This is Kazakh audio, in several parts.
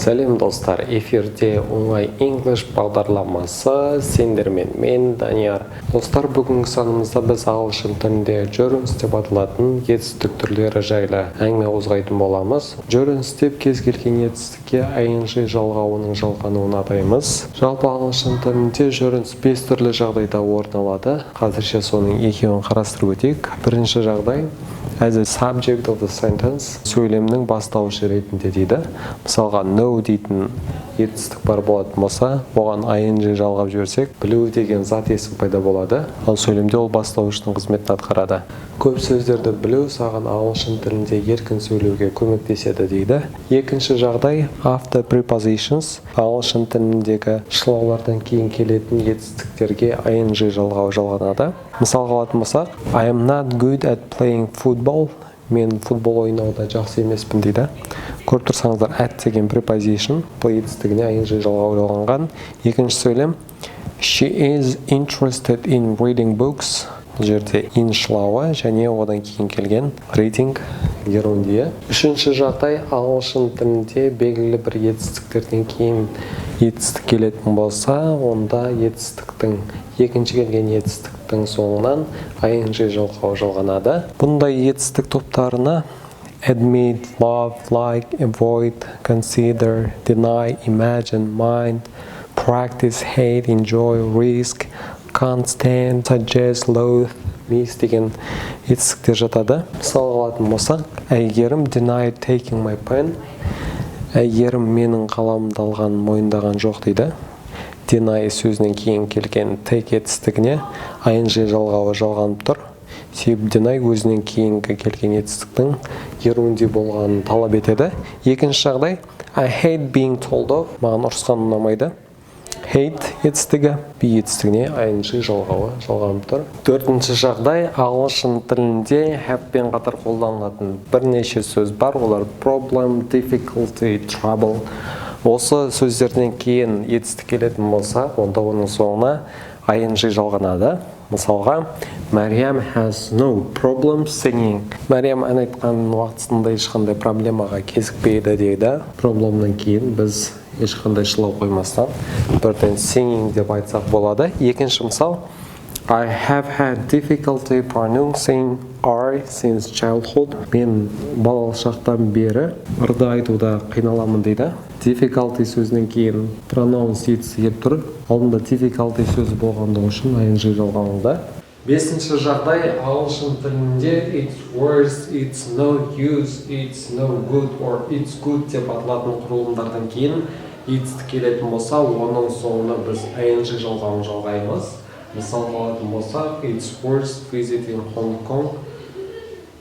Сәлем достар, эфирде оңай English бағдарламасы, сендермен мен Данияр. Достар, бүгінгі санымызда біз ағылшын тілінде journeys деп аталатын етістік түрлері жайлы әңгіме қозғайтын боламыз. Journeys деп кез келген етістікке ing жалғауының жалғануын атаймыз. Жалпы ағылшын тілінде journeys 5 түрлі жағдайда орын алады. Қазірше соның екеуін қарастырып өтейік. Бірінші жағдай as a subject of the sentence, сөйлемнің бастауышы ретінде дейді. Мысалға know дейтін етістік бар болатын болса, оған ing жалғап жіберсек, blue деген зат есім пайда болады. Ал сөйлемде ол бастауыштың қызметін атқарады. Көп сөздерді білу саған ағылшын тілінде еркін сөйлеуге көмектеседі дейді. Екінші жағдай after prepositions, ағылшын тіліндегі шылаулардан кейін келетін етістіктерге ing жалғау жалғанады. Мысалға алатын болсақ, I am not good at playing football. Мен футбол ойнауда жақсы емеспін дейді. Көріп тұрсаңыздар, at деген preposition, play етістігіне ing жалғау жалғанған. Екінші сөйлем she is interested in reading books. Бұл жерде in шылауы және одан кейін келген reading герундия. Үшінші жағдай ағылшын тілінде белгілі бір етістіктерден кейін етістік келетін болса, онда етістіктің екінші келген етістіктің соңынан ing жалғау жалғанады. Бұндай етістік топтарына admit, love, like, avoid, consider, deny, imagine, mind, practice, hate, enjoy, risk, can't stand, suggest, loathe, miss деген етістіктер жатады. Мысалға алатын болсақ, әйгерім denied taking my pen. Әйгерім менің қаламымды алғанын мойындаған жоқ дейді. Deny сөзінен кейін келген take етістігіне ing жалғауы жалғанып тұр. Себебі deny өзінен кейінгі келген етістіктің герундий болғанын талап етеді. Екінші жағдай I hate being told of. Маған ұрысқан ұнамайды. Hate етістігі be етістігіне ing жалғауы жалғанып тұр. Төртінші жағдай ағылшын тілінде have-пен қатар қолданылатын бірнеше сөз бар. Олар problem, difficulty, trouble. Осы сөздерден кейін етістік келетін болса, онда оның соңына ing жалғанады. Мысалға, Мәриям has no problem singing. Мәриям ән айтқан уақытысында ешқандай проблемаға кезікпейді дейді. Проблемнан кейін біз ешқандай шылау қоймастан бірден singing деп айтсақ болады. Екінші мысал, I have had difficulty pronouncing R since childhood. Мен балалық шақтан бері ырды айтуда қиналамын дейді. Difficulty сөзінен кейін pronounce етісі келіп тұр. Алдында difficulty сөзі болғандығы үшін ing жалғануда. Бесінші жағдай ағылшын тілінде it's worse, it's no use, it's no good or it's good деп аталатын құрылымдардан кейін етістік келетін болса, оның соңына біз ing жалғауын жалғаймыз. Мысалға алатын болсақ, it's worth visiting Hong Kong.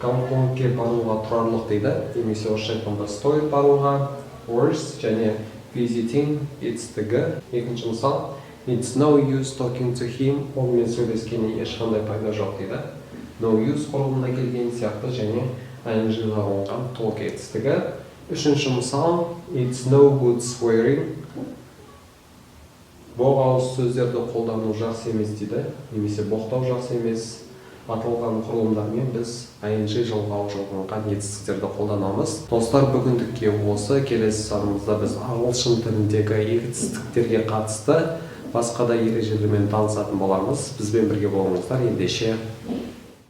Гонконгке баруға тұрарлық дейді. Немесе орысша айтқанда стоит баруға, worth және visiting етістігі. Екінші мысал, it's no use talking to him. Онымен сөйлескенде ешқандай пайда жоқ дейді. No use құрылымына келген сияқты және ing жалғанған talk етістігі. Үшінші мысал, it's no good swearing. Боғауыз сөздерді қолдану жақсы емес дейді, немесе боқтау жақсы емес. Аталған құрылымдармен біз ing жалғауы жалғанған етістіктерді қолданамыз. Достар, бүгіндікке осы. Келесі санымызда біз ағылшын тіліндегі етістіктерге қатысты басқа да ережелермен танысатын боламыз. Бізбен бірге болыңыздар. Ендеше